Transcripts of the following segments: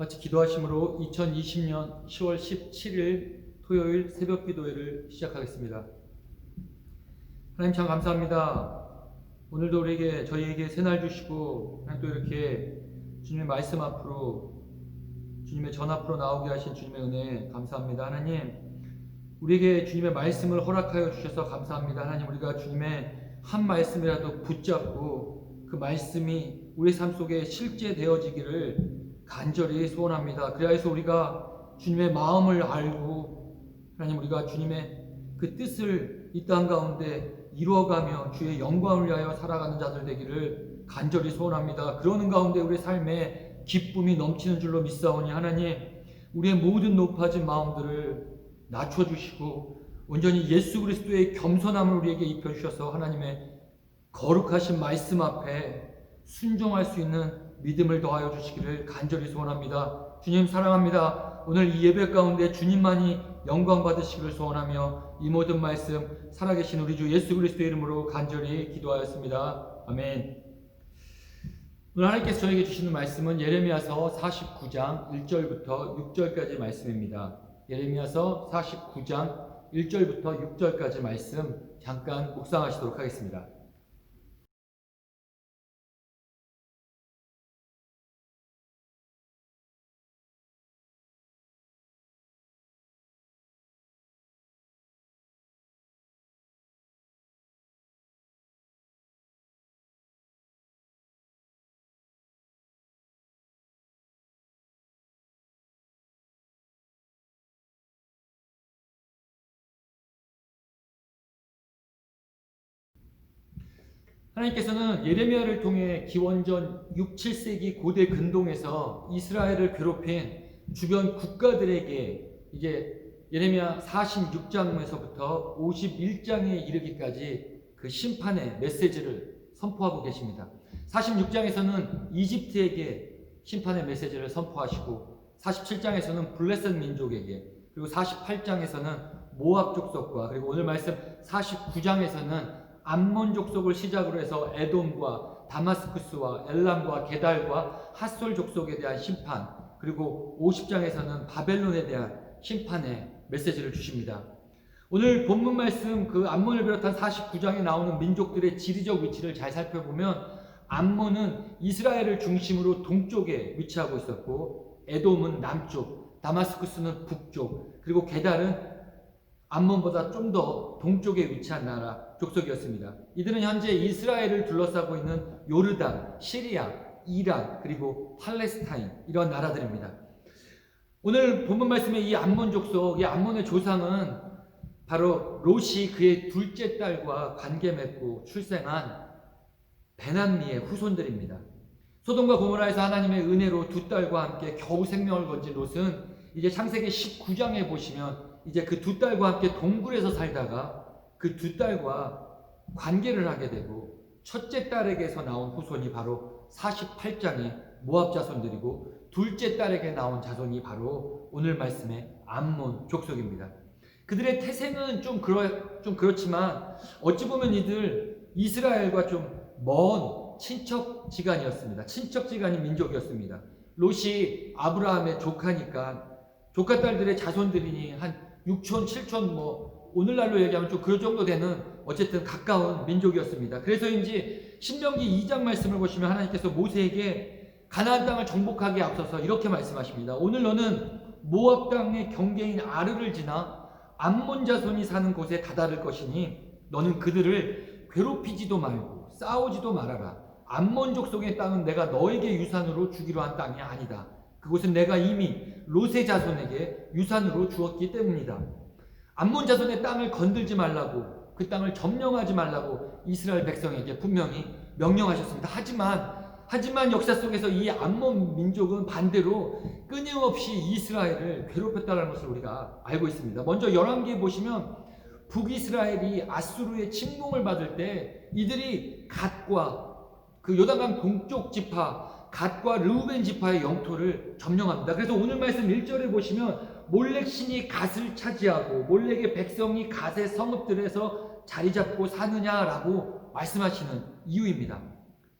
같이 기도하심으로 2020년 10월 17일 토요일 새벽 기도회를 시작하겠습니다. 하나님 참 감사합니다. 오늘도 저희에게 새날 주시고 또 이렇게 주님의 말씀 앞으로 주님의 전 앞으로 나오게 하신 주님의 은혜 감사합니다. 하나님 우리에게 주님의 말씀을 허락하여 주셔서 감사합니다. 하나님 우리가 주님의 한 말씀이라도 붙잡고 그 말씀이 우리 삶 속에 실제되어지기를 간절히 소원합니다. 그래서 우리가 주님의 마음을 알고 하나님 우리가 주님의 그 뜻을 이 땅 가운데 이루어가며 주의 영광을 위하여 살아가는 자들 되기를 간절히 소원합니다. 그러는 가운데 우리 삶에 기쁨이 넘치는 줄로 믿사오니 하나님 우리의 모든 높아진 마음들을 낮춰주시고 온전히 예수 그리스도의 겸손함을 우리에게 입혀주셔서 하나님의 거룩하신 말씀 앞에 순종할 수 있는 믿음을 더하여 주시기를 간절히 소원합니다. 주님 사랑합니다. 오늘 이 예배 가운데 주님만이 영광 받으시기를 소원하며 이 모든 말씀 살아계신 우리 주 예수 그리스도의 이름으로 간절히 기도하였습니다. 아멘. 오늘 하나님께서 저에게 주시는 말씀은 예레미야서 49장 1절부터 6절까지 말씀입니다. 예레미야서 49장 1절부터 6절까지 말씀 잠깐 묵상하시도록 하겠습니다. 하나님께서는 예레미야를 통해 기원전 6, 7세기 고대 근동에서 이스라엘을 괴롭힌 주변 국가들에게 이제 예레미야 46장에서부터 51장에 이르기까지 그 심판의 메시지를 선포하고 계십니다. 46장에서는 이집트에게 심판의 메시지를 선포하시고 47장에서는 블레셋 민족에게 그리고 48장에서는 모압 족속과 그리고 오늘 말씀 49장에서는 암몬 족속을 시작으로 해서 에돔과 다마스쿠스와 엘람과 게달과 핫솔 족속에 대한 심판 그리고 50장에서는 바벨론에 대한 심판의 메시지를 주십니다. 오늘 본문 말씀 그 암몬을 비롯한 49장에 나오는 민족들의 지리적 위치를 잘 살펴보면 암몬은 이스라엘을 중심으로 동쪽에 위치하고 있었고 에돔은 남쪽, 다마스쿠스는 북쪽, 그리고 게달은 암몬보다 좀 더 동쪽에 위치한 나라 족속이었습니다. 이들은 현재 이스라엘을 둘러싸고 있는 요르단, 시리아, 이란, 그리고 팔레스타인 이런 나라들입니다. 오늘 본문 말씀에 이 암몬 족속, 이 암몬의 조상은 바로 롯이 그의 둘째 딸과 관계 맺고 출생한 베난미의 후손들입니다. 소돔과 고모라에서 하나님의 은혜로 두 딸과 함께 겨우 생명을 건진 롯은 이제 창세기 19장에 보시면 이제 그 두 딸과 함께 동굴에서 살다가 그 두 딸과 관계를 하게 되고 첫째 딸에게서 나온 후손이 바로 48장의 모압 자손들이고 둘째 딸에게 나온 자손이 바로 오늘 말씀의 암몬 족속입니다. 그들의 태생은 좀 그렇지만 어찌 보면 이들 이스라엘과 좀 먼 친척지간이었습니다. 친척지간인 민족이었습니다. 롯이 아브라함의 조카니까 조카 딸들의 자손들이니 한 6촌, 7촌 오늘날로 얘기하면 좀 그 정도 되는 어쨌든 가까운 민족이었습니다. 그래서인지 신명기 2장 말씀을 보시면 하나님께서 모세에게 가나안 땅을 정복하기에 앞서서 이렇게 말씀하십니다. 오늘 너는 모압 땅의 경계인 아르를 지나 암몬 자손이 사는 곳에 다다를 것이니 너는 그들을 괴롭히지도 말고 싸우지도 말아라. 암몬 족속의 땅은 내가 너에게 유산으로 주기로 한 땅이 아니다. 그곳은 내가 이미 롯의 자손에게 유산으로 주었기 때문이다. 암몬 자손의 땅을 건들지 말라고 그 땅을 점령하지 말라고 이스라엘 백성에게 분명히 명령하셨습니다. 하지만 역사 속에서 이 암몬 민족은 반대로 끊임없이 이스라엘을 괴롭혔다는 것을 우리가 알고 있습니다. 먼저 열왕기에 보시면 북이스라엘이 아수르의 침공을 받을 때 이들이 갓과 그 요단강 동쪽 지파 갓과 르우벤 지파의 영토를 점령합니다. 그래서 오늘 말씀 1절에 보시면 몰렉 신이 갓을 차지하고 몰렉의 백성이 갓의 성읍들에서 자리 잡고 사느냐라고 말씀하시는 이유입니다.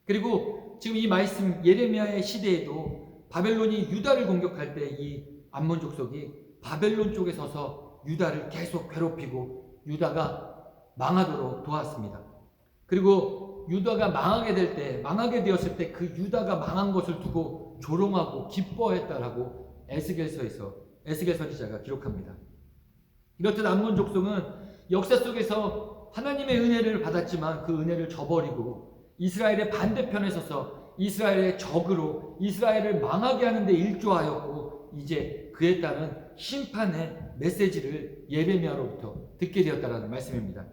그리고 지금 이 말씀 예레미야의 시대에도 바벨론이 유다를 공격할 때 이 암몬 족속이 바벨론 쪽에 서서 유다를 계속 괴롭히고 유다가 망하도록 도왔습니다. 그리고 유다가 망하게 되었을 때 그 유다가 망한 것을 두고 조롱하고 기뻐했다라고 에스겔 선지자가 기록합니다. 이렇듯 암몬 족속은 역사 속에서 하나님의 은혜를 받았지만 그 은혜를 저버리고 이스라엘의 반대편에 서서 이스라엘의 적으로 이스라엘을 망하게 하는데 일조하였고 이제 그에 따른 심판의 메시지를 예레미야로부터 듣게 되었다는 말씀입니다.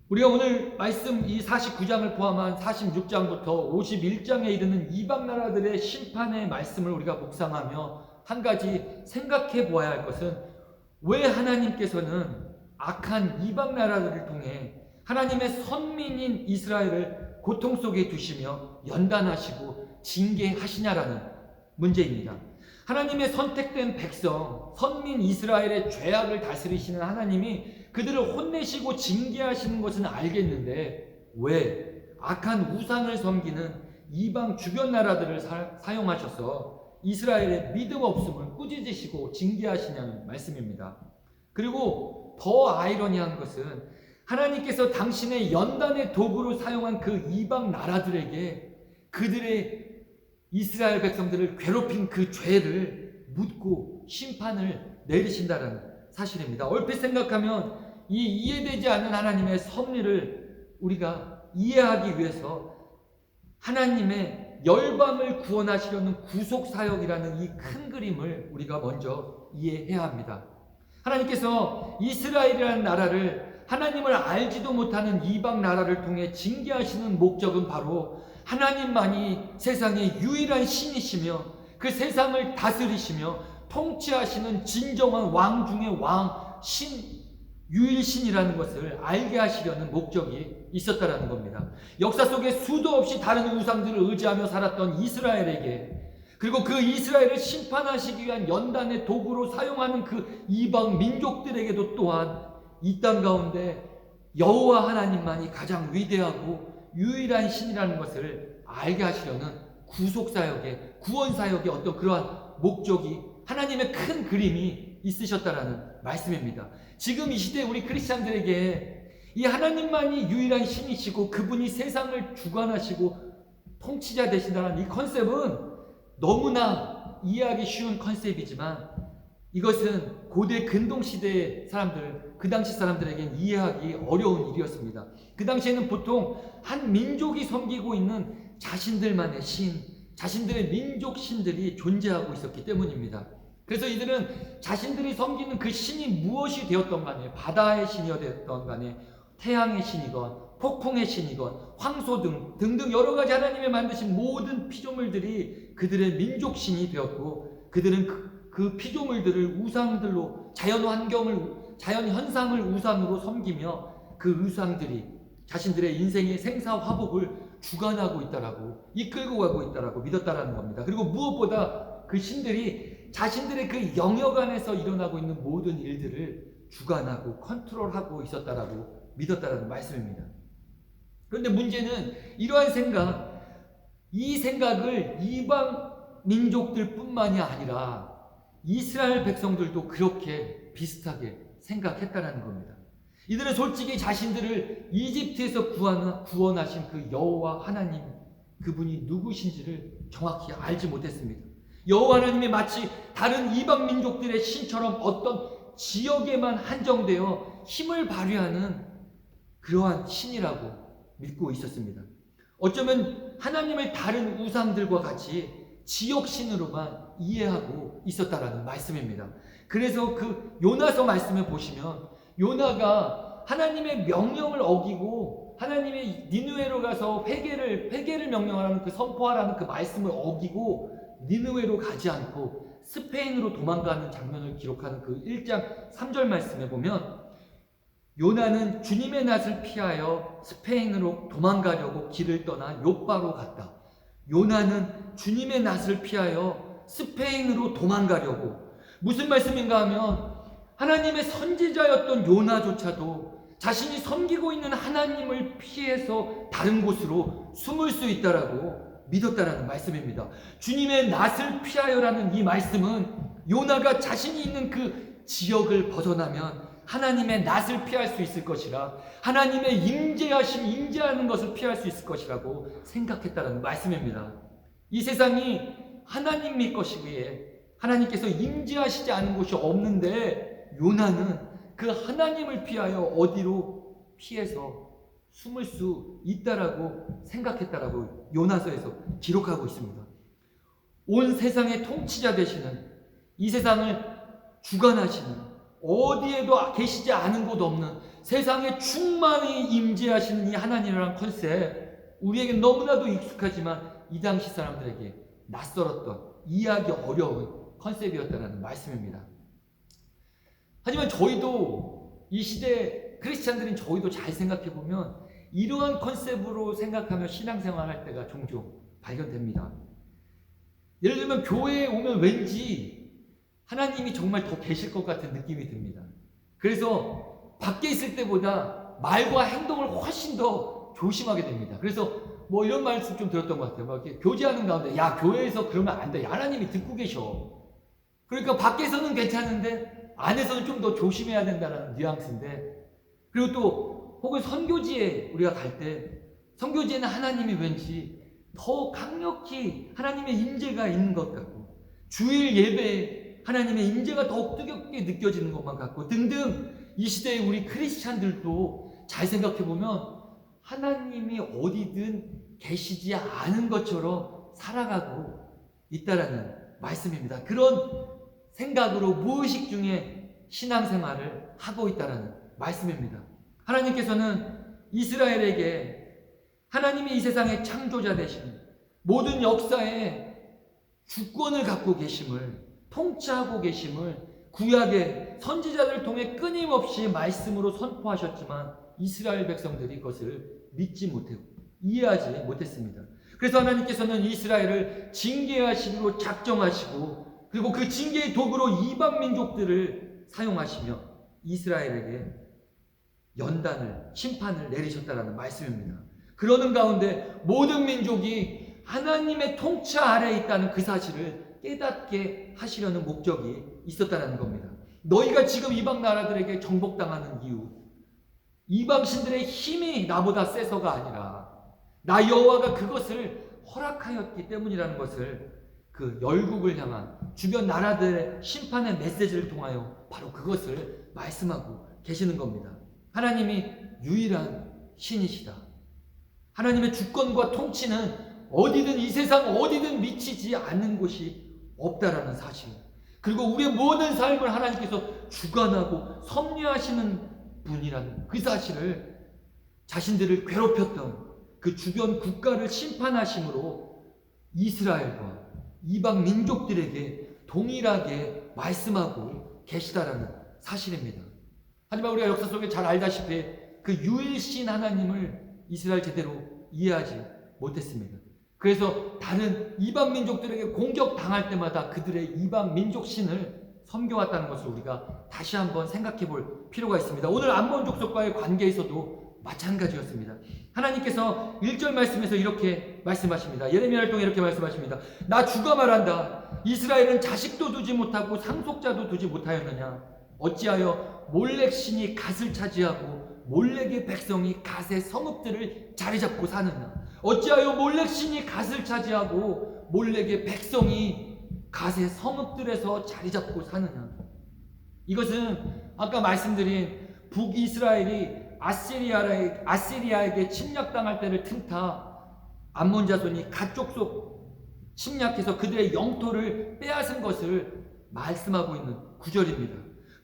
우리가 오늘 말씀 이 49장을 포함한 46장부터 51장에 이르는 이방 나라들의 심판의 말씀을 우리가 묵상하며 한 가지 생각해 보아야 할 것은 왜 하나님께서는 악한 이방 나라들을 통해 하나님의 선민인 이스라엘을 고통 속에 두시며 연단하시고 징계하시냐라는 문제입니다. 하나님의 선택된 백성, 선민 이스라엘의 죄악을 다스리시는 하나님이 그들을 혼내시고 징계하시는 것은 알겠는데 왜 악한 우상을 섬기는 이방 주변 나라들을 사용하셔서 이스라엘의 믿음 없음을 꾸짖으시고 징계하시냐는 말씀입니다. 그리고 더 아이러니한 것은 하나님께서 당신의 연단의 도구로 사용한 그 이방 나라들에게 그들의 이스라엘 백성들을 괴롭힌 그 죄를 묻고 심판을 내리신다는 사실입니다. 얼핏 생각하면 이 이해되지 않는 하나님의 섭리를 우리가 이해하기 위해서 하나님의 열방을 구원하시려는 구속사역이라는 이 큰 그림을 우리가 먼저 이해해야 합니다. 하나님께서 이스라엘이라는 나라를 하나님을 알지도 못하는 이방 나라를 통해 징계하시는 목적은 바로 하나님만이 세상의 유일한 신이시며 그 세상을 다스리시며 통치하시는 진정한 왕 중의 왕, 유일신이라는 것을 알게 하시려는 목적이 있었다라는 겁니다. 역사 속에 수도 없이 다른 우상들을 의지하며 살았던 이스라엘에게 그리고 그 이스라엘을 심판하시기 위한 연단의 도구로 사용하는 그 이방 민족들에게도 또한 이 땅 가운데 여호와 하나님만이 가장 위대하고 유일한 신이라는 것을 알게 하시려는 구속사역의 구원사역의 어떤 그러한 목적이 하나님의 큰 그림이 있으셨다라는 말씀입니다. 지금 이 시대에 우리 크리스찬들에게 이 하나님만이 유일한 신이시고 그분이 세상을 주관하시고 통치자 되신다는 이 컨셉은 너무나 이해하기 쉬운 컨셉이지만 이것은 고대 근동시대의 사람들, 그 당시 사람들에겐 이해하기 어려운 일이었습니다. 그 당시에는 보통 한 민족이 섬기고 있는 자신들만의 신, 자신들의 민족 신들이 존재하고 있었기 때문입니다. 그래서 이들은 자신들이 섬기는 그 신이 무엇이 되었던 간에 바다의 신이었던 간에 태양의 신이건 폭풍의 신이건 황소 등등 여러 가지 하나님이 만드신 모든 피조물들이 그들의 민족 신이 되었고 그들은 그 피조물들을 우상들로 자연 현상을 우상으로 섬기며 그 우상들이 자신들의 인생의 생사화복을 주관하고 있다라고 이끌고 가고 있다라고 믿었다라는 겁니다. 그리고 무엇보다 그 신들이 자신들의 그 영역 안에서 일어나고 있는 모든 일들을 주관하고 컨트롤하고 있었다라고 믿었다라는 말씀입니다. 그런데 문제는 이러한 이 생각을 이방 민족들 뿐만이 아니라 이스라엘 백성들도 그렇게 비슷하게 생각했다라는 겁니다. 이들은 솔직히 자신들을 이집트에서 구원하신 그 여호와 하나님, 그분이 누구신지를 정확히 알지 못했습니다. 여호와 하나님이 마치 다른 이방 민족들의 신처럼 어떤 지역에만 한정되어 힘을 발휘하는 그러한 신이라고 믿고 있었습니다. 어쩌면 하나님을 다른 우상들과 같이 지역신으로만 이해하고 있었다라는 말씀입니다. 그래서 그 요나서 말씀을 보시면 요나가 하나님의 명령을 어기고 하나님의 니느웨로 가서 회개를 명령하라는 그 선포하라는 그 말씀을 어기고 니느웨로 가지 않고 스페인으로 도망가는 장면을 기록하는 그 1장 3절 말씀에 보면 요나는 주님의 낯을 피하여 스페인으로 도망가려고 길을 떠나 욥바로 갔다. 요나는 주님의 낯을 피하여 스페인으로 도망가려고. 무슨 말씀인가 하면 하나님의 선지자였던 요나조차도 자신이 섬기고 있는 하나님을 피해서 다른 곳으로 숨을 수 있다라고 믿었다라는 말씀입니다. 주님의 낯을 피하여라는 이 말씀은 요나가 자신이 있는 그 지역을 벗어나면 하나님의 낯을 피할 수 있을 것이라, 하나님의 임재하는 것을 피할 수 있을 것이라고 생각했다라는 말씀입니다. 이 세상이 하나님의 것이기에 하나님께서 임재하시지 않은 곳이 없는데, 요나는 그 하나님을 피하여 어디로 피해서 숨을 수 있다라고 생각했다라고 요나서에서 기록하고 있습니다. 온 세상의 통치자 되시는, 이 세상을 주관하시는, 어디에도 계시지 않은 곳 없는, 세상에 충만히 임재하시는 이 하나님이라는 컨셉, 우리에게 너무나도 익숙하지만 이 당시 사람들에게 낯설었던, 이해하기 어려운 컨셉이었다는 말씀입니다. 하지만 저희도, 이 시대 크리스찬들인 저희도 잘 생각해보면 이러한 컨셉으로 생각하며 신앙생활 할 때가 종종 발견됩니다. 예를 들면 교회에 오면 왠지 하나님이 정말 더 계실 것 같은 느낌이 듭니다. 그래서 밖에 있을 때보다 말과 행동을 훨씬 더 조심하게 됩니다. 그래서 뭐 이런 말씀 좀 들었던 것 같아요. 막 이렇게 교제하는 가운데, 야, 교회에서 그러면 안 돼. 하나님이 듣고 계셔. 그러니까 밖에서는 괜찮은데 안에서는 좀 더 조심해야 된다는 뉘앙스인데, 그리고 또 혹은 선교지에 우리가 갈 때, 선교지에는 하나님이 왠지 더 강력히 하나님의 임재가 있는 것 같고, 주일 예배에 하나님의 임재가 더욱 뜨겁게 느껴지는 것만 같고 등등, 이 시대의 우리 크리스찬들도 잘 생각해보면 하나님이 어디든 계시지 않은 것처럼 살아가고 있다라는 말씀입니다. 그런 생각으로 무의식 중에 신앙생활을 하고 있다라는 말씀입니다. 하나님께서는 이스라엘에게 하나님이 이 세상의 창조자 되신, 모든 역사의 주권을 갖고 계심을, 통치하고 계심을 구약의 선지자들을 통해 끊임없이 말씀으로 선포하셨지만 이스라엘 백성들이 그것을 믿지 못하고 이해하지 못했습니다. 그래서 하나님께서는 이스라엘을 징계하시기로 작정하시고, 그리고 그 징계의 도구로 이방 민족들을 사용하시며 이스라엘에게 연단을, 심판을 내리셨다라는 말씀입니다. 그러는 가운데 모든 민족이 하나님의 통치 아래에 있다는 그 사실을 깨닫게 하시려는 목적이 있었다는 겁니다. 너희가 지금 이방 나라들에게 정복당하는 이유, 이방 신들의 힘이 나보다 세서가 아니라 나 여호와가 그것을 허락하였기 때문이라는 것을, 그 열국을 향한 주변 나라들의 심판의 메시지를 통하여 바로 그것을 말씀하고 계시는 겁니다. 하나님이 유일한 신이시다. 하나님의 주권과 통치는 어디든, 이 세상 어디든 미치지 않는 곳이 없다라는 사실, 그리고 우리의 모든 삶을 하나님께서 주관하고 섭리하시는 분이라는 그 사실을, 자신들을 괴롭혔던 그 주변 국가를 심판하심으로 이스라엘과 이방 민족들에게 동일하게 말씀하고 계시다라는 사실입니다. 하지만 우리가 역사 속에 잘 알다시피 그 유일신 하나님을 이스라엘 제대로 이해하지 못했습니다. 그래서 다른 이방 민족들에게 공격당할 때마다 그들의 이방 민족 신을 섬겨왔다는 것을 우리가 다시 한번 생각해 볼 필요가 있습니다. 오늘 암몬 족속과의 관계에서도 마찬가지였습니다. 하나님께서 1절 말씀에서 이렇게 말씀하십니다. 예레미야를 통해 이렇게 말씀하십니다. 나 주가 말한다. 이스라엘은 자식도 두지 못하고 상속자도 두지 못하였느냐? 어찌하여 몰렉 신이 갓을 차지하고 몰렉의 백성이 갓의 성읍들을 자리 잡고 사느냐? 어찌하여 몰렉 신이 갓을 차지하고 몰렉의 백성이 갓의 성읍들에서 자리 잡고 사느냐? 이것은 아까 말씀드린 북이스라엘이 아시리아에게 침략당할 때를 틈타 암몬 자손이 갓 족속 침략해서 그들의 영토를 빼앗은 것을 말씀하고 있는 구절입니다.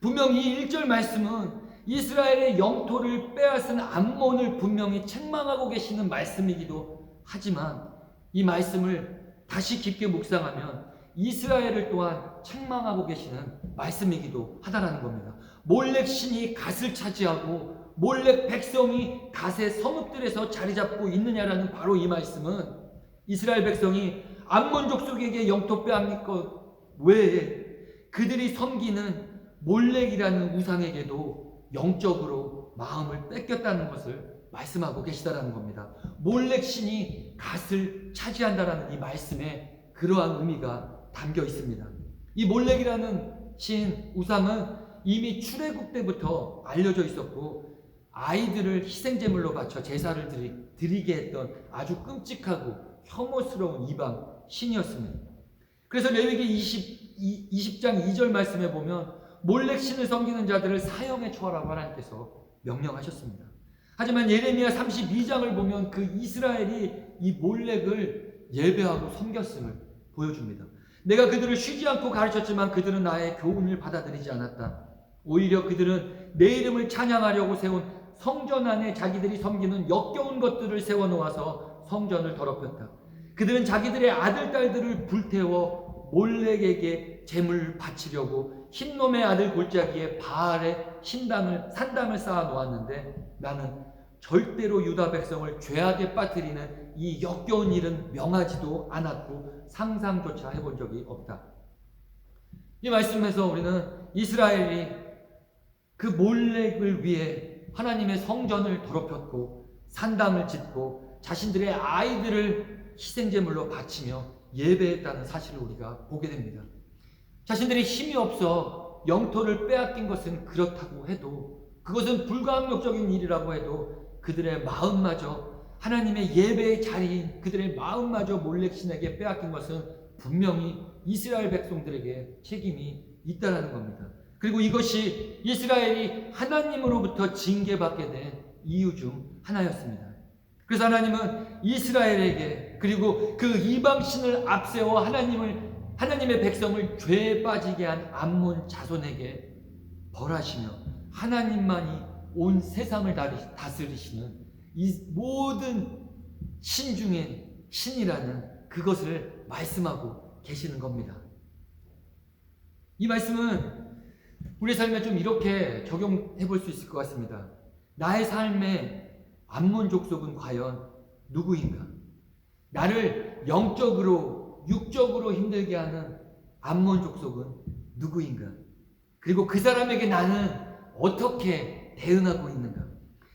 분명히 이 1절 말씀은 이스라엘의 영토를 빼앗은 암몬을 분명히 책망하고 계시는 말씀이기도 하지만, 이 말씀을 다시 깊게 묵상하면 이스라엘을 또한 책망하고 계시는 말씀이기도 하다라는 겁니다. 몰렉 신이 갓을 차지하고 몰렉 백성이 갓의 성읍들에서 자리 잡고 있느냐라는 바로 이 말씀은 이스라엘 백성이 암몬 족속에게 영토 빼앗긴 것 외에 그들이 섬기는 몰렉이라는 우상에게도 영적으로 마음을 뺏겼다는 것을 말씀하고 계시다라는 겁니다. 몰렉 신이 갓을 차지한다라는 이 말씀에 그러한 의미가 담겨 있습니다. 이 몰렉이라는 신 우상은 이미 출애굽 때부터 알려져 있었고 아이들을 희생제물로 바쳐 제사를 드리게 했던 아주 끔찍하고 혐오스러운 이방 신이었습니다. 그래서 레위기 20장 2절 말씀에 보면 몰렉 신을 섬기는 자들을 사형에 처하라고 하나님께서 명령하셨습니다. 하지만 예레미야 32장을 보면 그 이스라엘이 이 몰렉을 예배하고 섬겼음을 보여줍니다. 내가 그들을 쉬지 않고 가르쳤지만 그들은 나의 교훈을 받아들이지 않았다. 오히려 그들은 내 이름을 찬양하려고 세운 성전 안에 자기들이 섬기는 역겨운 것들을 세워놓아서 성전을 더럽혔다. 그들은 자기들의 아들, 딸들을 불태워 몰렉에게 제물을 바치려고 흰놈의 아들 골짜기에 바알의 산당을 쌓아 놓았는데 나는 절대로 유다 백성을 죄악에 빠뜨리는 이 역겨운 일은 명하지도 않았고 상상조차 해본 적이 없다. 이 말씀에서 우리는 이스라엘이 그 몰렉을 위해 하나님의 성전을 더럽혔고 산당을 짓고 자신들의 아이들을 희생제물로 바치며 예배했다는 사실을 우리가 보게 됩니다. 자신들이 힘이 없어 영토를 빼앗긴 것은 그렇다고 해도 그것은 불가항력적인 일이라고 해도 그들의 마음마저 하나님의 예배의 자리인 그들의 마음마저 몰렉신에게 빼앗긴 것은 분명히 이스라엘 백성들에게 책임이 있다는 겁니다. 그리고 이것이 이스라엘이 하나님으로부터 징계받게 된 이유 중 하나였습니다. 그래서 하나님은 이스라엘에게 그리고 그 이방신을 앞세워 하나님의 백성을 죄에 빠지게 한 암몬 자손에게 벌하시며 하나님만이 온 세상을 다스리시는 이 모든 신 중에 신이라는 그것을 말씀하고 계시는 겁니다. 이 말씀은 우리 삶에 좀 이렇게 적용해 볼 수 있을 것 같습니다. 나의 삶의 암몬 족속은 과연 누구인가? 나를 영적으로 육적으로 힘들게 하는 암몬 족속은 누구인가? 그리고 그 사람에게 나는 어떻게 대응하고 있는가?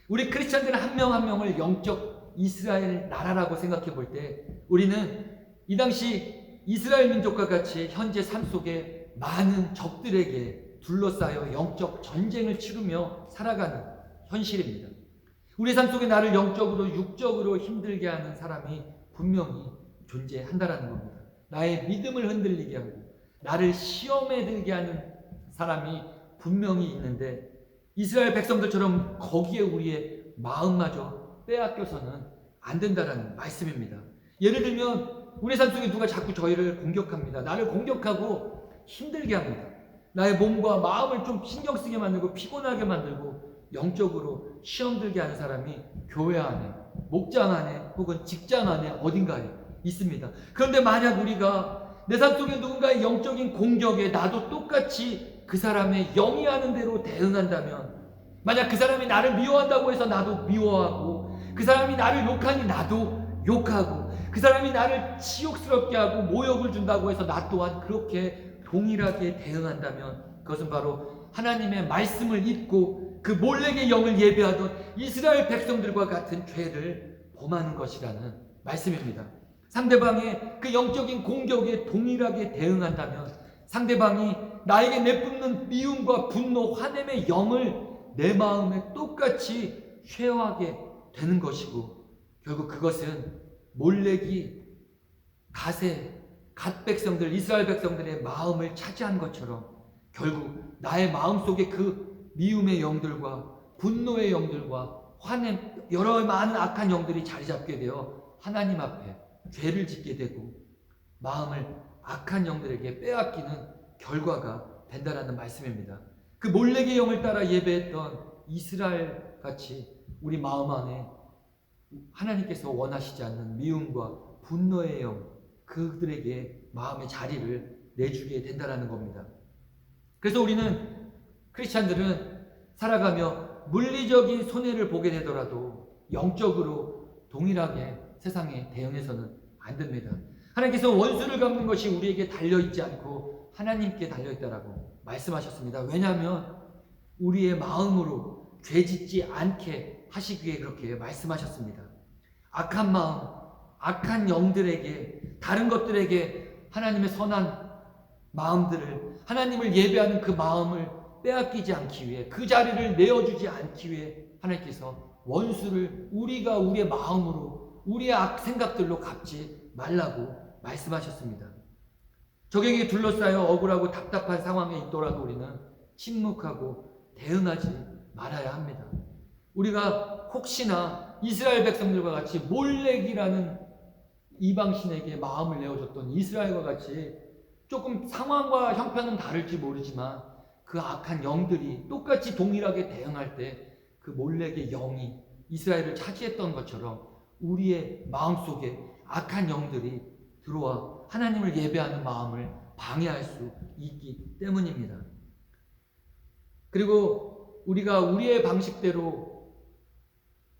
우리 크리스찬들은 한 명 한 명을 영적 이스라엘 나라라고 생각해 볼 때 우리는 이 당시 이스라엘 민족과 같이 현재 삶 속에 많은 적들에게 둘러싸여 영적 전쟁을 치르며 살아가는 현실입니다. 우리 삶 속에 나를 영적으로 육적으로 힘들게 하는 사람이 분명히 존재한다라는 겁니다. 나의 믿음을 흔들리게 하고 나를 시험에 들게 하는 사람이 분명히 있는데 이스라엘 백성들처럼 거기에 우리의 마음마저 빼앗겨서는 안 된다라는 말씀입니다. 예를 들면 우리 삶 속에 누가 자꾸 저희를 공격합니다. 나를 공격하고 힘들게 합니다. 나의 몸과 마음을 좀 신경 쓰게 만들고 피곤하게 만들고 영적으로 시험 들게 하는 사람이 교회 안에, 목장 안에 혹은 직장 안에 어딘가에 있습니다. 그런데 만약 우리가 내 삶 속에 누군가의 영적인 공격에 나도 똑같이 그 사람의 영이 하는 대로 대응한다면 만약 그 사람이 나를 미워한다고 해서 나도 미워하고 그 사람이 나를 욕하니 나도 욕하고 그 사람이 나를 치욕스럽게 하고 모욕을 준다고 해서 나 또한 그렇게 동일하게 대응한다면 그것은 바로 하나님의 말씀을 잊고 그 몰렉의 영을 예배하던 이스라엘 백성들과 같은 죄를 범하는 것이라는 말씀입니다. 상대방의 그 영적인 공격에 동일하게 대응한다면 상대방이 나에게 내뿜는 미움과 분노, 화냄의 영을 내 마음에 똑같이 쉐어하게 되는 것이고 결국 그것은 몰렉이 갓 백성들, 이스라엘 백성들의 마음을 차지한 것처럼 결국 나의 마음속에 그 미움의 영들과 분노의 영들과 화냄, 여러 많은 악한 영들이 자리 잡게 되어 하나님 앞에 죄를 짓게 되고 마음을 악한 영들에게 빼앗기는 결과가 된다라는 말씀입니다. 그 몰렉의 영을 따라 예배했던 이스라엘 같이 우리 마음 안에 하나님께서 원하시지 않는 미움과 분노의 영, 그들에게 마음의 자리를 내주게 된다라는 겁니다. 그래서 우리는 크리스찬들은 살아가며 물리적인 손해를 보게 되더라도 영적으로 동일하게 세상에 대응해서는 안 됩니다. 하나님께서 원수를 갚는 것이 우리에게 달려있지 않고 하나님께 달려있다라고 말씀하셨습니다. 왜냐하면 우리의 마음으로 죄짓지 않게 하시기에 그렇게 말씀하셨습니다. 악한 마음, 악한 영들에게, 다른 것들에게 하나님의 선한 마음들을, 하나님을 예배하는 그 마음을 빼앗기지 않기 위해, 그 자리를 내어주지 않기 위해 하나님께서 원수를 우리가 우리의 마음으로, 우리의 악 생각들로 갚지 말라고 말씀하셨습니다. 적에게 둘러싸여 억울하고 답답한 상황에 있더라도 우리는 침묵하고 대응하지 말아야 합니다. 우리가 혹시나 이스라엘 백성들과 같이 몰렉이라는 이방신에게 마음을 내어줬던 이스라엘과 같이 조금 상황과 형편은 다를지 모르지만 그 악한 영들이 똑같이 동일하게 대응할 때 그 몰렉의 영이 이스라엘을 차지했던 것처럼 우리의 마음속에 악한 영들이 들어와 하나님을 예배하는 마음을 방해할 수 있기 때문입니다. 그리고 우리가 우리의 방식대로,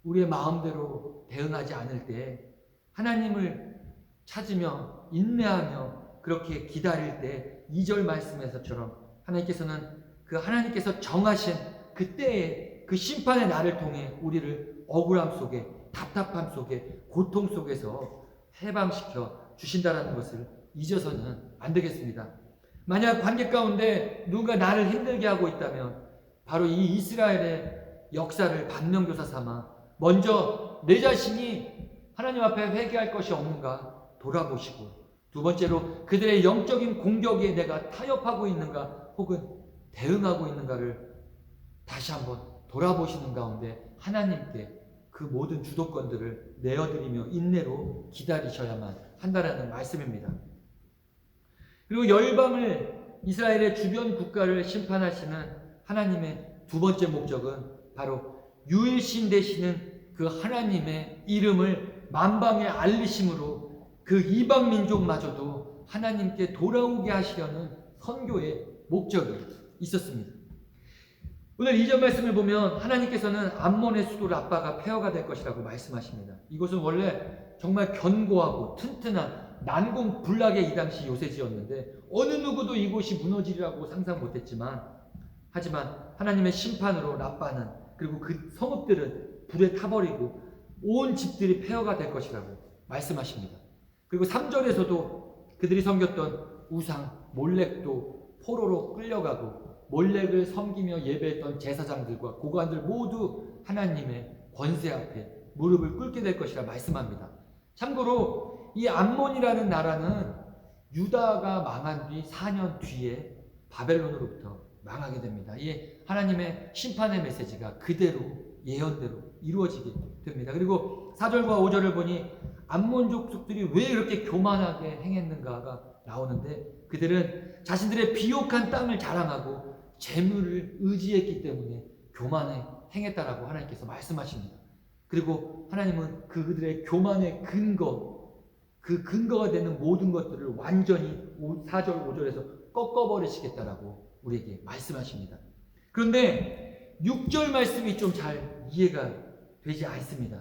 우리의 마음대로 대응하지 않을 때 하나님을 찾으며 인내하며 그렇게 기다릴 때 2절 말씀에서처럼 하나님께서는 그 하나님께서 정하신 그때의 그 심판의 날을 통해 우리를 억울함 속에, 답답함 속에, 고통 속에서 해방시켜 주신다라는 것을 잊어서는 안 되겠습니다. 만약 관계 가운데 누군가 나를 힘들게 하고 있다면 바로 이 이스라엘의 역사를 반면교사 삼아 먼저 내 자신이 하나님 앞에 회개할 것이 없는가 돌아보시고, 두 번째로 그들의 영적인 공격에 내가 타협하고 있는가 혹은 대응하고 있는가를 다시 한번 돌아보시는 가운데 하나님께 그 모든 주도권들을 내어드리며 인내로 기다리셔야만 한다라는 말씀입니다. 그리고 열방을, 이스라엘의 주변 국가를 심판하시는 하나님의 두 번째 목적은 바로 유일신 되시는 그 하나님의 이름을 만방에 알리심으로 그 이방 민족마저도 하나님께 돌아오게 하시려는 선교의 목적이 있었습니다. 오늘 2절 말씀을 보면 하나님께서는 암몬의 수도 라빠가 폐허가 될 것이라고 말씀하십니다. 이곳은 원래 정말 견고하고 튼튼한 난공불락의 이 당시 요새지였는데 어느 누구도 이곳이 무너지리라고 상상 못했지만, 하지만 하나님의 심판으로 라빠는, 그리고 그 성읍들은 불에 타버리고 온 집들이 폐허가 될 것이라고 말씀하십니다. 그리고 3절에서도 그들이 섬겼던 우상 몰렉도 포로로 끌려가고 몰렉을 섬기며 예배했던 제사장들과 고관들 모두 하나님의 권세 앞에 무릎을 꿇게 될 것이라 말씀합니다. 참고로 이 암몬이라는 나라는 유다가 망한 뒤 4년 뒤에 바벨론으로부터 망하게 됩니다. 이 하나님의 심판의 메시지가 그대로 예언대로 이루어지게 됩니다. 그리고 4절과 5절을 보니 암몬 족속들이 왜 이렇게 교만하게 행했는가가 나오는데, 그들은 자신들의 비옥한 땅을 자랑하고 재물을 의지했기 때문에 교만에 행했다라고 하나님께서 말씀하십니다. 그리고 하나님은 그들의 교만의 근거, 그 근거가 되는 모든 것들을 완전히 4절 5절에서 꺾어버리시겠다라고 우리에게 말씀하십니다. 그런데 6절 말씀이 좀 잘 이해가 되지 않습니다.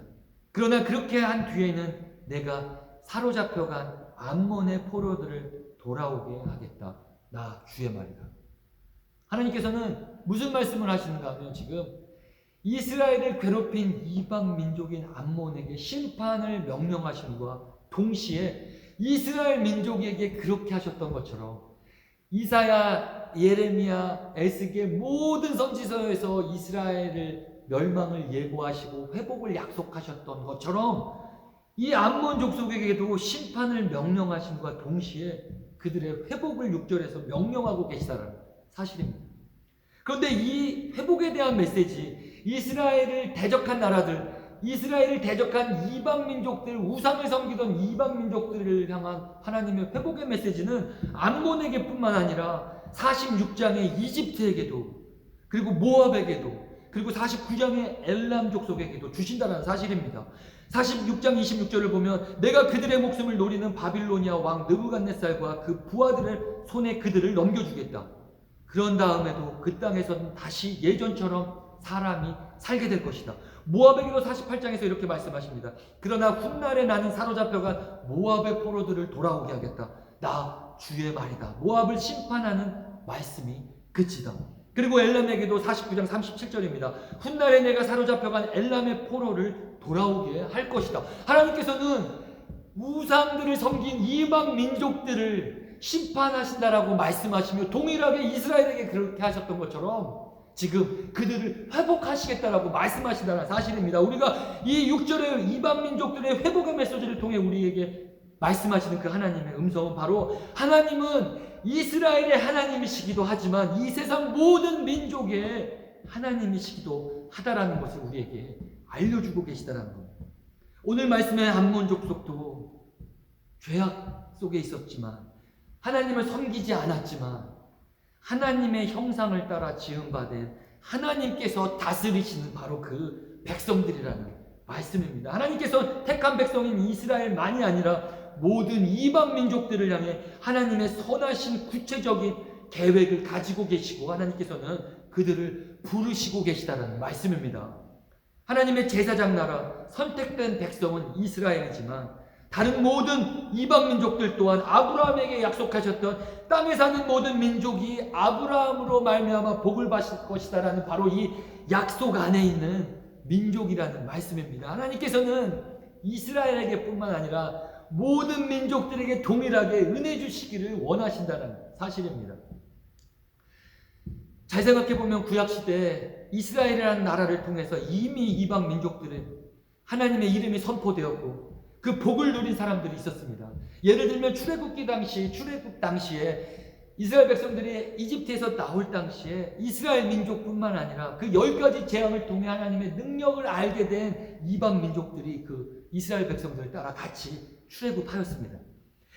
그러나 그렇게 한 뒤에는 내가 사로잡혀간 암몬의 포로들을 돌아오게 하겠다. 나 주의 말이다. 하나님께서는 무슨 말씀을 하시는가 하면 지금 이스라엘을 괴롭힌 이방 민족인 암몬에게 심판을 명령하심과 동시에 이스라엘 민족에게 그렇게 하셨던 것처럼 이사야, 예레미야, 에스겔 모든 선지서에서 이스라엘을 멸망을 예고하시고 회복을 약속하셨던 것처럼 이 암몬 족속에게도 심판을 명령하심과 동시에 그들의 회복을 6절에서 명령하고 계시다는 사실입니다. 그런데 이 회복에 대한 메시지, 이스라엘을 대적한 나라들, 이스라엘을 대적한 이방 민족들, 우상을 섬기던 이방 민족들을 향한 하나님의 회복의 메시지는 암몬에게 뿐만 아니라 46장의 이집트에게도, 그리고 모압에게도, 그리고 49장의 엘람 족속에게도 주신다는 사실입니다. 46장 26절을 보면 내가 그들의 목숨을 노리는 바빌로니아 왕 느부갓네살과 그 부하들의 손에 그들을 넘겨주겠다. 그런 다음에도 그 땅에서는 다시 예전처럼 사람이 살게 될 것이다. 모압에게도 48장에서 이렇게 말씀하십니다. 그러나 훗날에 나는 사로잡혀간 모압의 포로들을 돌아오게 하겠다. 나 주의 말이다. 모압을 심판하는 말씀이 그치다. 그리고 엘람에게도 49장 37절입니다. 훗날에 내가 사로잡혀간 엘람의 포로를 돌아오게 할 것이다. 하나님께서는 우상들을 섬긴 이방 민족들을 심판하신다라고 말씀하시며 동일하게 이스라엘에게 그렇게 하셨던 것처럼 지금 그들을 회복하시겠다라고 말씀하신다는 사실입니다. 우리가 이 6절의 이방 민족들의 회복의 메시지를 통해 우리에게 말씀하시는 그 하나님의 음성은 바로 하나님은 이스라엘의 하나님이시기도 하지만 이 세상 모든 민족의 하나님이시기도 하다라는 것을 우리에게 알려주고 계시다는 겁니다. 오늘 말씀의 암몬 족속도 죄악 속에 있었지만 하나님을 섬기지 않았지만 하나님의 형상을 따라 지음받은 하나님께서 다스리시는 바로 그 백성들이라는 말씀입니다. 하나님께서 택한 백성인 이스라엘만이 아니라 모든 이방 민족들을 향해 하나님의 선하신 구체적인 계획을 가지고 계시고 하나님께서는 그들을 부르시고 계시다는 말씀입니다. 하나님의 제사장 나라 선택된 백성은 이스라엘이지만 다른 모든 이방 민족들 또한 아브라함에게 약속하셨던 땅에 사는 모든 민족이 아브라함으로 말미암아 복을 받을 것이다라는 바로 이 약속 안에 있는 민족이라는 말씀입니다. 하나님께서는 이스라엘에게 뿐만 아니라 모든 민족들에게 동일하게 은혜 주시기를 원하신다는 사실입니다. 잘 생각해보면 구약시대에 이스라엘이라는 나라를 통해서 이미 이방 민족들은 하나님의 이름이 선포되었고 그 복을 누린 사람들이 있었습니다. 예를 들면 출애굽 당시에 이스라엘 백성들이 이집트에서 나올 당시에 이스라엘 민족뿐만 아니라 그 10가지 재앙을 통해 하나님의 능력을 알게 된 이방 민족들이 그 이스라엘 백성들을 따라 같이 출애굽하였습니다.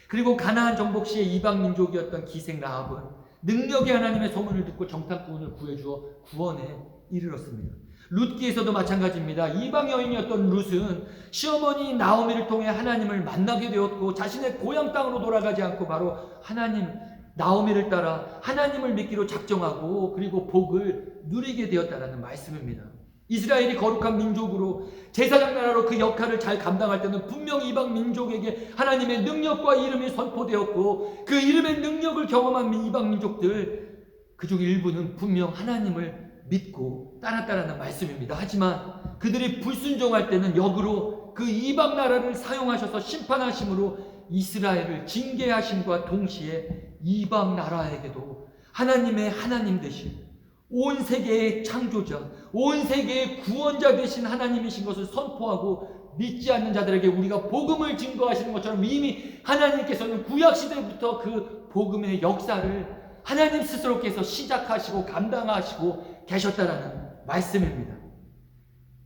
그리고 가나안 정복 시의 이방 민족이었던 기생 라합은 능력의 하나님의 소문을 듣고 정탐꾼을 구해주어 구원에 이르렀습니다. 룻기에서도 마찬가지입니다. 이방 여인이었던 룻은 시어머니 나오미를 통해 하나님을 만나게 되었고 자신의 고향 땅으로 돌아가지 않고 바로 하나님 나오미를 따라 하나님을 믿기로 작정하고 그리고 복을 누리게 되었다는 말씀입니다. 이스라엘이 거룩한 민족으로 제사장 나라로 그 역할을 잘 감당할 때는 분명 이방 민족에게 하나님의 능력과 이름이 선포되었고 그 이름의 능력을 경험한 이방 민족들 그중 일부는 분명 하나님을 믿고 따랐다라는 말씀입니다. 하지만 그들이 불순종할 때는 역으로 그 이방 나라를 사용하셔서 심판하심으로 이스라엘을 징계하심과 동시에 이방 나라에게도 하나님의 하나님 되신 온 세계의 창조자, 온 세계의 구원자 되신 하나님이신 것을 선포하고 믿지 않는 자들에게 우리가 복음을 증거하시는 것처럼 이미 하나님께서는 구약시대부터 그 복음의 역사를 하나님 스스로께서 시작하시고 감당하시고 계셨다라는 말씀입니다.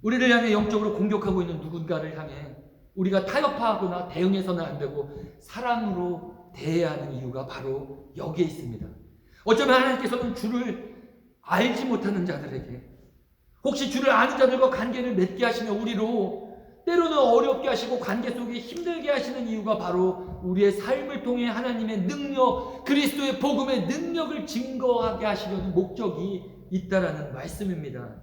우리를 향해 영적으로 공격하고 있는 누군가를 향해 우리가 타협하거나 대응해서는 안 되고 사랑으로 대해야 하는 이유가 바로 여기에 있습니다. 어쩌면 하나님께서는 주를 알지 못하는 자들에게 혹시 주를 아는 자들과 관계를 맺게 하시며 우리로 때로는 어렵게 하시고 관계 속에 힘들게 하시는 이유가 바로 우리의 삶을 통해 하나님의 능력, 그리스도의 복음의 능력을 증거하게 하시려는 목적이 있다라는 말씀입니다.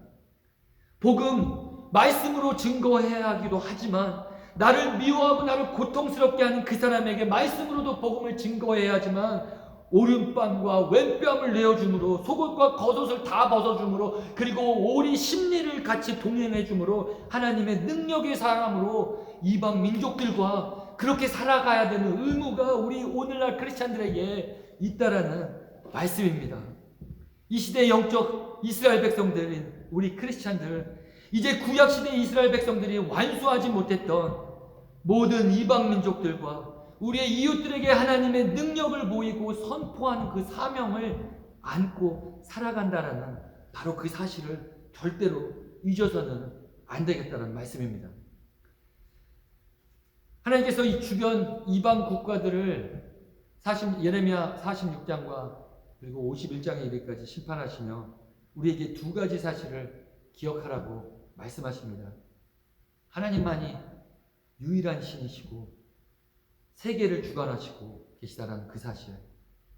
복음, 말씀으로 증거해야 하기도 하지만 나를 미워하고 나를 고통스럽게 하는 그 사람에게 말씀으로도 복음을 증거해야 하지만 오른뺨과 왼뺨을 내어줌으로 속옷과 겉옷을 다 벗어줌으로 그리고 오리 심리를 같이 동행해줌으로 하나님의 능력의 사람으로 이방 민족들과 그렇게 살아가야 되는 의무가 우리 오늘날 크리스찬들에게 있다라는 말씀입니다. 이 시대의 영적 이스라엘 백성들인 우리 크리스찬들 이제 구약시대 이스라엘 백성들이 완수하지 못했던 모든 이방 민족들과 우리의 이웃들에게 하나님의 능력을 보이고 선포하는 그 사명을 안고 살아간다라는 바로 그 사실을 절대로 잊어서는 안 되겠다는 말씀입니다. 하나님께서 이 주변 이방 국가들을 예레미야 46장과 그리고 51장에 이르기까지 심판하시며 우리에게 두 가지 사실을 기억하라고 말씀하십니다. 하나님만이 유일한 신이시고 세계를 주관하시고 계시다는 그 사실,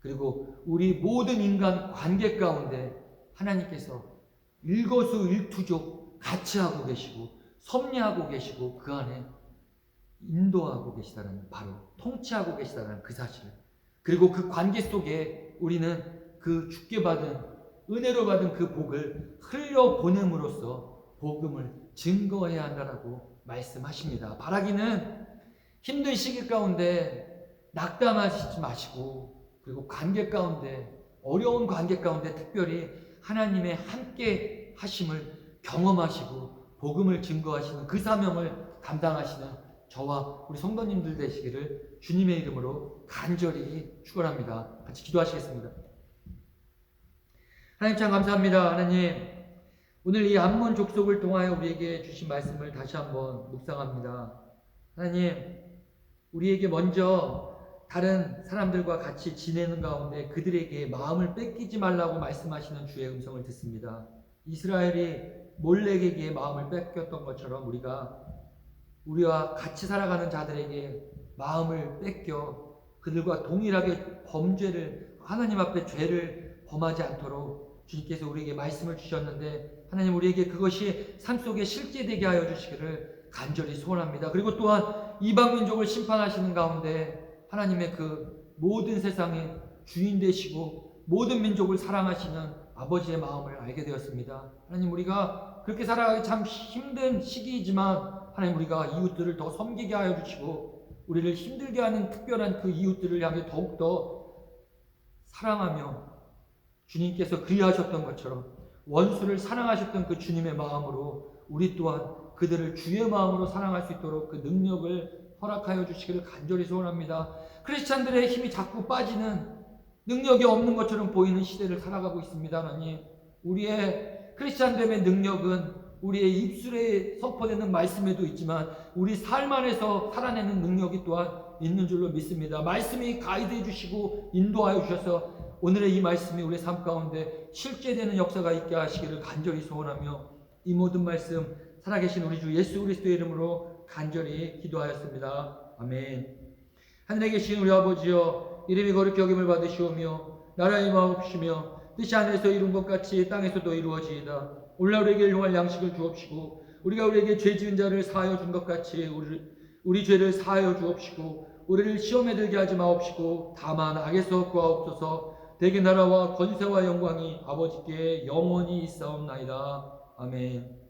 그리고 우리 모든 인간 관계 가운데 하나님께서 일거수일투족 같이 하고 계시고 섭리하고 계시고 그 안에 인도하고 계시다는, 바로 통치하고 계시다는 그 사실, 그리고 그 관계 속에 우리는 그 주께 받은 은혜로 받은 그 복을 흘려보냄으로써 복음을 증거해야 한다라고 말씀하십니다. 바라기는 힘든 시기 가운데 낙담하지 마시고, 그리고 관계 가운데, 어려운 관계 가운데 특별히 하나님의 함께 하심을 경험하시고 복음을 증거하시는 그 사명을 감당하시는 저와 우리 성도님들 되시기를 주님의 이름으로 간절히 축원합니다. 같이 기도하시겠습니다. 하나님 참 감사합니다. 하나님, 오늘 이 암몬 족속을 통하여 우리에게 주신 말씀을 다시 한번 묵상합니다. 하나님, 우리에게 먼저 다른 사람들과 같이 지내는 가운데 그들에게 마음을 뺏기지 말라고 말씀하시는 주의 음성을 듣습니다. 이스라엘이 몰렉에게 마음을 뺏겼던 것처럼 우리와 같이 살아가는 자들에게 마음을 뺏겨 그들과 동일하게 범죄를, 하나님 앞에 죄를 범하지 않도록 주님께서 우리에게 말씀을 주셨는데, 하나님 우리에게 그것이 삶 속에 실제되게 하여 주시기를 간절히 소원합니다. 그리고 또한 이방 민족을 심판하시는 가운데 하나님의 그 모든 세상의 주인 되시고 모든 민족을 사랑하시는 아버지의 마음을 알게 되었습니다. 하나님, 우리가 그렇게 살아가기 참 힘든 시기이지만 하나님, 우리가 이웃들을 더 섬기게 하여 주시고 우리를 힘들게 하는 특별한 그 이웃들을 향해 더욱더 사랑하며 주님께서 그리하셨던 것처럼 원수를 사랑하셨던 그 주님의 마음으로 우리 또한 그들을 주의 마음으로 사랑할 수 있도록 그 능력을 허락하여 주시기를 간절히 소원합니다. 크리스찬들의 힘이 자꾸 빠지는, 능력이 없는 것처럼 보이는 시대를 살아가고 있습니다. 하나님, 우리의 크리스찬됨의 능력은 우리의 입술에 선포되는 말씀에도 있지만 우리 삶 안에서 살아내는 능력이 또한 있는 줄로 믿습니다. 말씀이 가이드해 주시고 인도하여 주셔서 오늘의 이 말씀이 우리의 삶 가운데 실제되는 역사가 있게 하시기를 간절히 소원하며 이 모든 말씀 살아계신 우리 주 예수 그리스도의 이름으로 간절히 기도하였습니다. 아멘. 하늘에 계신 우리 아버지여, 이름이 거룩히 여김을 받으시오며 나라의 마옵시며 뜻이 하늘에서 이룬 것 같이 땅에서도 이루어지이다. 오늘날 우리에게 일용할 양식을 주옵시고 우리가 우리에게 죄 지은 자를 사하여 준 것 같이 우리 죄를 사하여 주옵시고 우리를 시험에 들게 하지 마옵시고 다만 악에서 구하옵소서. 대개 나라와 권세와 영광이 아버지께 영원히 있사옵나이다. 아멘.